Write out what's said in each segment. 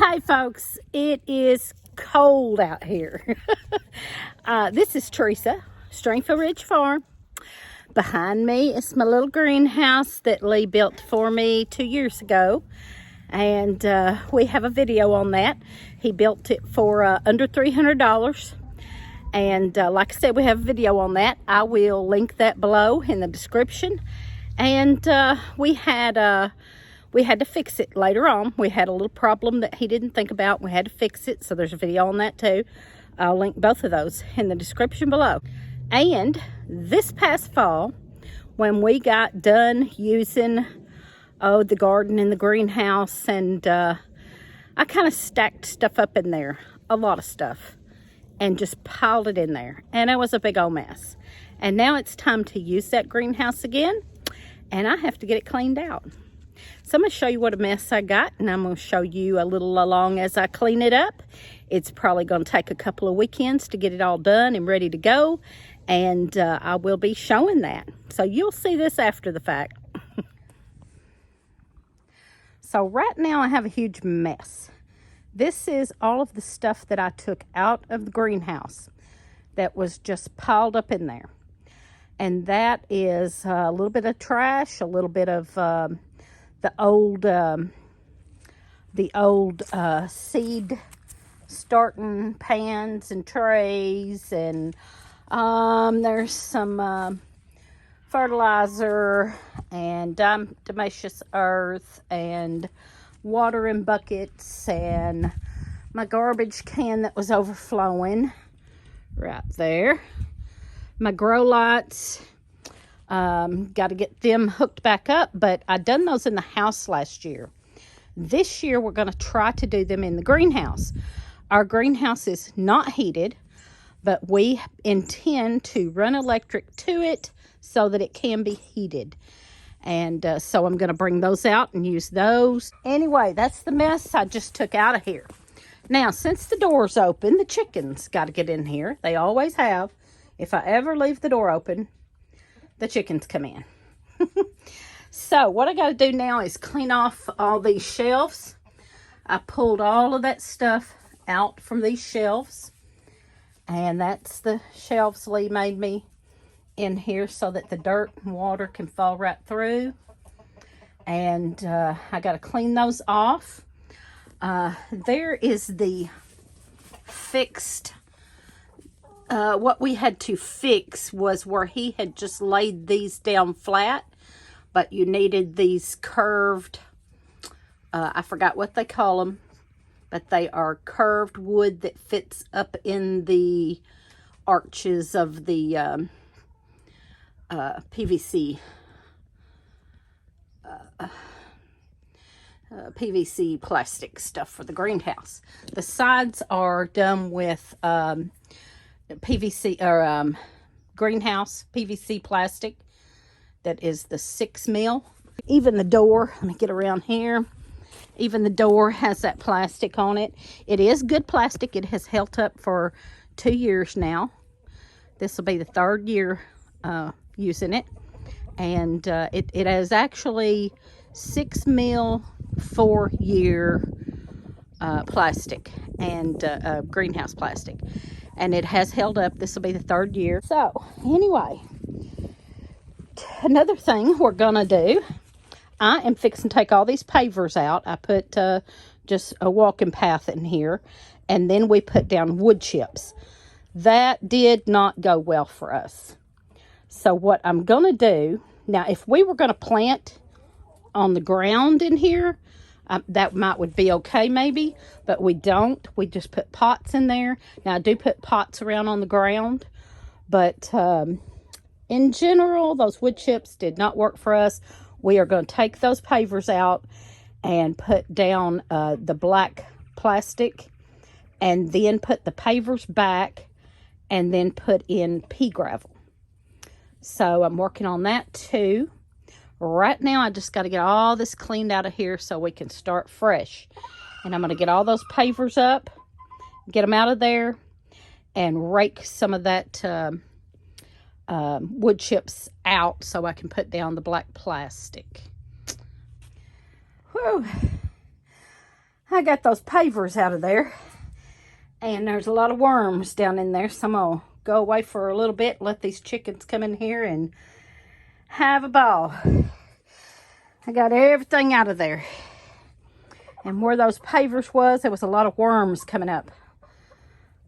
Hi folks, it is cold out here. This is Teresa, Stringfield Ridge Farm. Behind me is my little greenhouse that Lee built for me 2 years ago. And we have a video on that. He built it for under $300. And like I said, we have a video on that. I will link that below in the description. And we had to fix it later on. We had a little problem that he didn't think about. We had to fix it, so there's a video on that too. I'll link both of those in the description below. And this past fall, when we got done using the garden and the greenhouse, and I kind of stacked stuff up in there, a lot of stuff, and just piled it in there, and it was a big old mess. And now it's time to use that greenhouse again, and I have to get it cleaned out. So I'm going to show you what a mess I got, and I'm going to show you a little along as I clean it up. It's probably going to take a couple of weekends to get it all done and ready to go, and I will be showing that. So you'll see this after the fact. So right now I have a huge mess. This is all of the stuff that I took out of the greenhouse that was just piled up in there. And that is a little bit of trash, a little bit of the old seed starting pans and trays, and there's some fertilizer and diatomaceous earth and watering buckets, and my garbage can that was overflowing right there. My grow lights, got to get them hooked back up, but I done those in the house last year. This year we're going to try to do them in the greenhouse. Our greenhouse is not heated, but we intend to run electric to it so that it can be heated. And so I'm going to bring those out and use those. Anyway, that's the mess I just took out of here. Now, since the door's open, the chickens got to get in here. They always have. If I ever leave the door open, the chickens come in. So what I got to do now is clean off all these shelves. I pulled all of that stuff out from these shelves. And that's the shelves Lee made me in here so that the dirt and water can fall right through. And I got to clean those off. There is the fixed, what we had to fix was where he had just laid these down flat, but you needed these curved, I forgot what they call them, but they are curved wood that fits up in the arches of the PVC PVC plastic stuff for the greenhouse. The sides are done with PVC or greenhouse PVC plastic that is the 6 mil. Even the door, let me get around here. Even the door has that plastic on it. It is good plastic. It has held up for 2 years now. This will be the 3rd year using it. And it has actually 6 mil 4-year plastic and greenhouse plastic. And it has held up. This will be the 3rd year. So anyway, another thing we're gonna do, I am fixing to take all these pavers out. I put just a walking path in here, and then we put down wood chips. That did not go well for us. So what I'm gonna do now, if we were gonna plant on the ground in here, that would be okay maybe, but we don't. We just put pots in there. Now I do put pots around on the ground, but in general, those wood chips did not work for us. We are going to take those pavers out and put down the black plastic, and then put the pavers back, and then put in pea gravel. So I'm working on that too. Right now, I just got to get all this cleaned out of here so we can start fresh. And I'm going to get all those pavers up, get them out of there, and rake some of that wood chips out so I can put down the black plastic. Whew. I got those pavers out of there, and there's a lot of worms down in there, so I'm gonna go away for a little bit, let these chickens come in here and have a ball. I got everything out of there, and where those pavers was, there was a lot of worms coming up.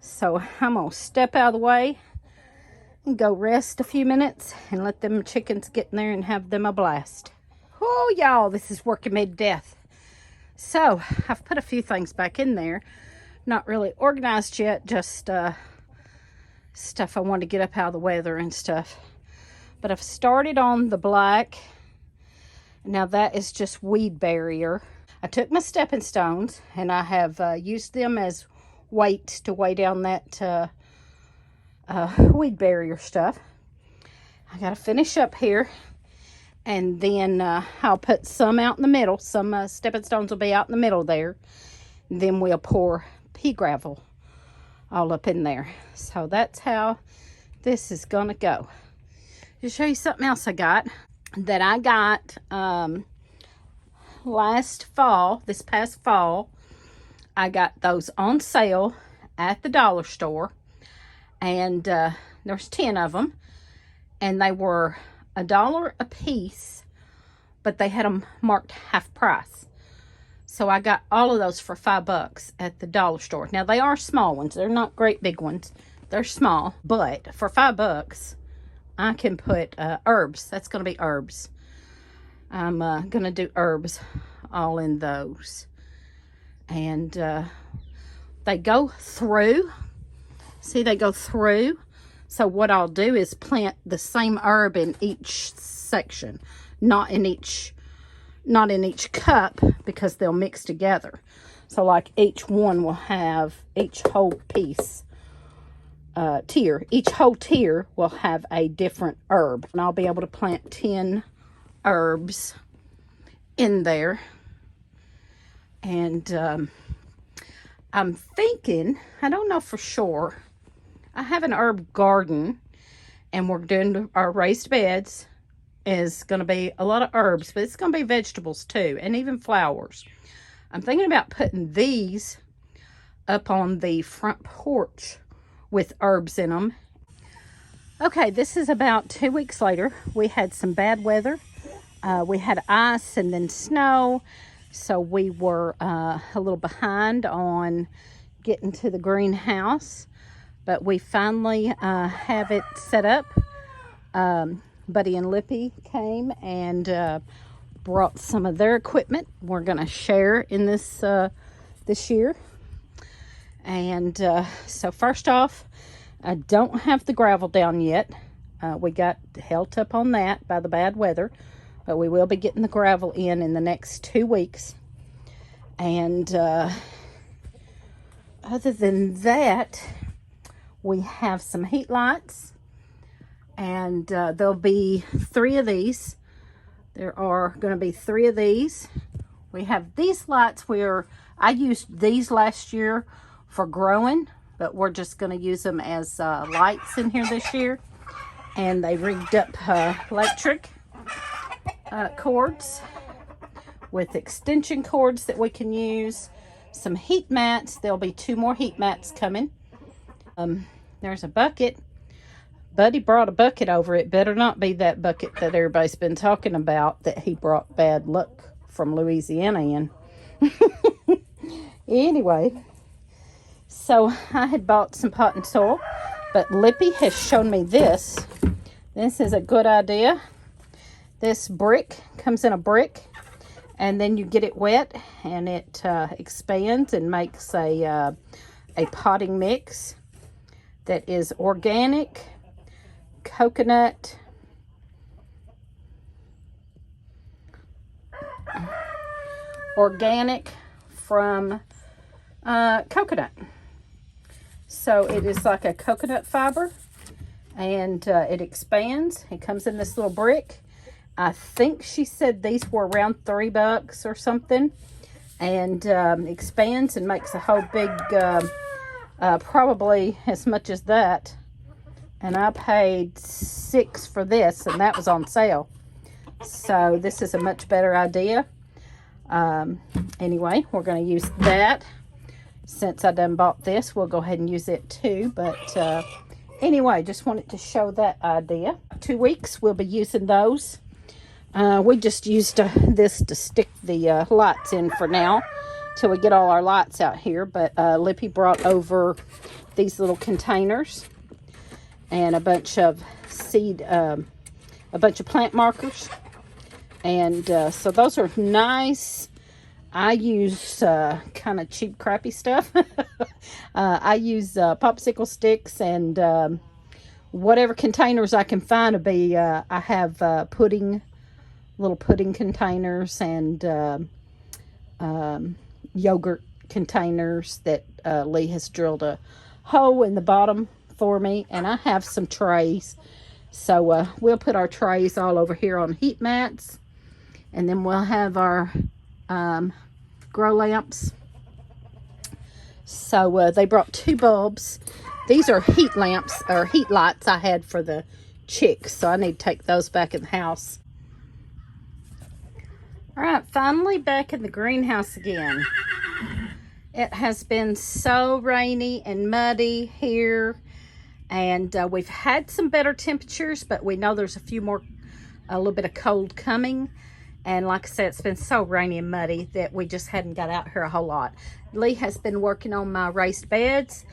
So I'm gonna step out of the way and go rest a few minutes and let them chickens get in there and have them a blast. Oh, y'all, this is working me to death. So I've put a few things back in there. Not really organized yet, just stuff I wanted to get up out of the weather and stuff. But I've started on the black. Now that is just weed barrier. I took my stepping stones and I have used them as weights to weigh down that weed barrier stuff. I got to finish up here, and then I'll put some out in the middle. Some stepping stones will be out in the middle there. And then we'll pour pea gravel all up in there. So that's how this is gonna go. To show you something else I got last fall, this past fall. I got those on sale at the dollar store, and there's 10 of them, and they were $1 a piece, but they had them marked half price. So I got all of those for $5 at the dollar store. Now they are small ones. They're not great big ones. They're small, but for $5, I can put herbs. That's going to be herbs. I'm going to do herbs all in those. And they go through. See, they go through. So what I'll do is plant the same herb in each section, not in each cup, because they'll mix together. So like each one will have each whole piece tier. Each whole tier will have a different herb, and I'll be able to plant 10 herbs in there. And I'm thinking, I don't know for sure, I have an herb garden, and we're doing our raised beds. Is going to be a lot of herbs, but it's going to be vegetables too, and even flowers. I'm thinking about putting these up on the front porch with herbs in them. Okay, this is about 2 weeks later. We had some bad weather. We had ice and then snow, so we were a little behind on getting to the greenhouse, but we finally have it set up. Buddy and Lippy came and brought some of their equipment. We're going to share in this this year. And so first off, I don't have the gravel down yet. We got held up on that by the bad weather, but we will be getting the gravel in the next 2 weeks. And other than that, we have some heat lights. And there'll be 3 of these. There are going to be 3 of these. We have these lights where I used these last year for growing, but we're just going to use them as lights in here this year. And they rigged up electric cords with extension cords that we can use. Some heat mats. There'll be 2 more heat mats coming. There's a bucket. Buddy brought a bucket over. It better not be that bucket that everybody's been talking about that he brought bad luck from Louisiana in. Anyway, so I had bought some pot and soil, but Lippy has shown me this. This is a good idea. This brick comes in a brick, and then you get it wet, and it expands and makes a potting mix that is organic. Coconut, organic from coconut. So it is like a coconut fiber, and it expands. It comes in this little brick. I think she said these were around $3 or something, and expands and makes a whole big, probably as much as that. And I paid $6 for this, and that was on sale. So this is a much better idea. Anyway, we're going to use that. Since I done bought this, we'll go ahead and use it too. But anyway, just wanted to show that idea. 2 weeks, we'll be using those. We just used this to stick the lights in for now, till we get all our lights out here. But Lippy brought over these little containers and a bunch of a bunch of plant markers. And so those are nice. I use kind of cheap, crappy stuff. I use popsicle sticks and whatever containers I can find to be. I have little pudding containers and yogurt containers that Lee has drilled a hole in the bottom for me. And I have some trays. So we'll put our trays all over here on heat mats. And then we'll have our grow lamps. So they brought 2 bulbs. These are heat lamps or heat lights I had for the chicks. So I need to take those back in the house. All right, finally back in the greenhouse again. It has been so rainy and muddy here. And we've had some better temperatures, but we know there's a little bit of cold coming. And like I said, it's been so rainy and muddy that we just hadn't got out here a whole lot. Lee has been working on my raised beds,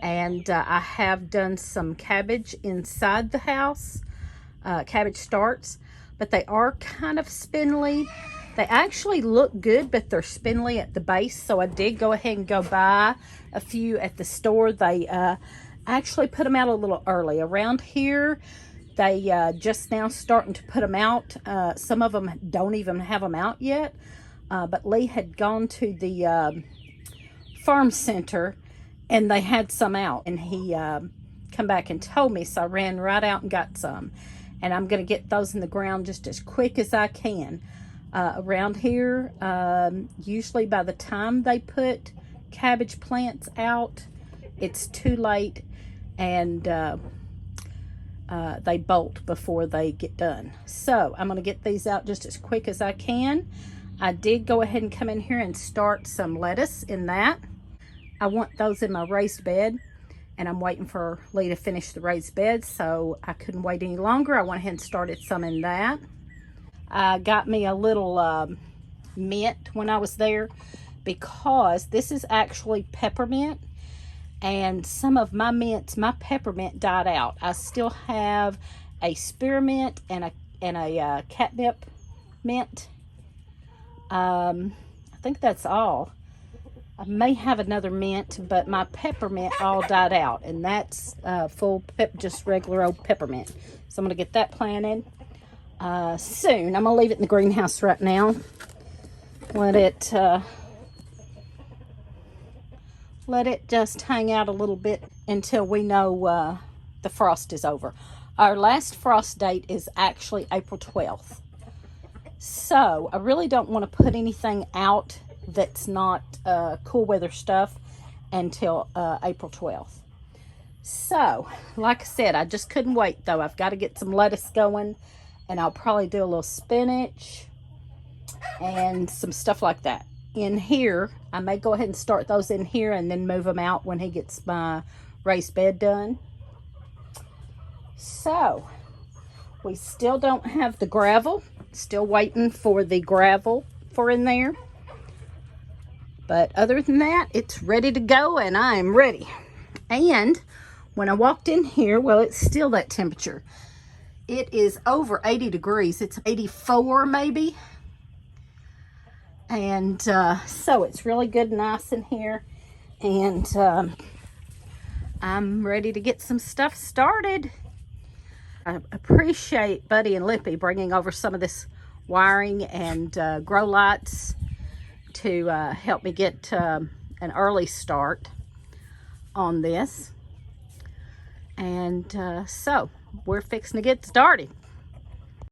and I have done some cabbage inside the house, cabbage starts, but they are kind of spindly. They actually look good, but they're spindly at the base, so I did go ahead and go buy a few at the store. They actually put them out a little early. Around here, they just now starting to put them out. Some of them don't even have them out yet. But Lee had gone to the farm center and they had some out. And he come back and told me. So I ran right out and got some. And I'm going to get those in the ground just as quick as I can. Around here, usually by the time they put cabbage plants out, it's too late. And they bolt before they get done. So I'm going to get these out just as quick as I can. I did go ahead and come in here and start some lettuce in that. I want those in my raised bed, and I'm waiting for Lee to finish the raised bed, so I couldn't wait any longer. I went ahead and started some in that. I got me a little mint when I was there, because this is actually peppermint. And some of my mints, my peppermint died out. I still have a spearmint and a catnip mint. I think that's all. I may have another mint, but my peppermint all died out. And that's just regular old peppermint. So I'm going to get that planted soon. I'm going to leave it in the greenhouse right now. Let it just hang out a little bit until we know the frost is over. Our last frost date is actually April 12th. So I really don't want to put anything out that's not cool weather stuff until April 12th. So, like I said, I just couldn't wait though. I've got to get some lettuce going, and I'll probably do a little spinach and some stuff like that. In here, I may go ahead and start those in here and then move them out when he gets my raised bed done. So, we still don't have the gravel. Still waiting for the gravel for in there. But other than that, it's ready to go, and I'm ready. And when I walked in here, well, it's still that temperature. It is over 80 degrees. It's 84 maybe. And so it's really good and nice in here. And I'm ready to get some stuff started. I appreciate Buddy and Lippy bringing over some of this wiring and grow lights to help me get an early start on this. And so we're fixing to get started.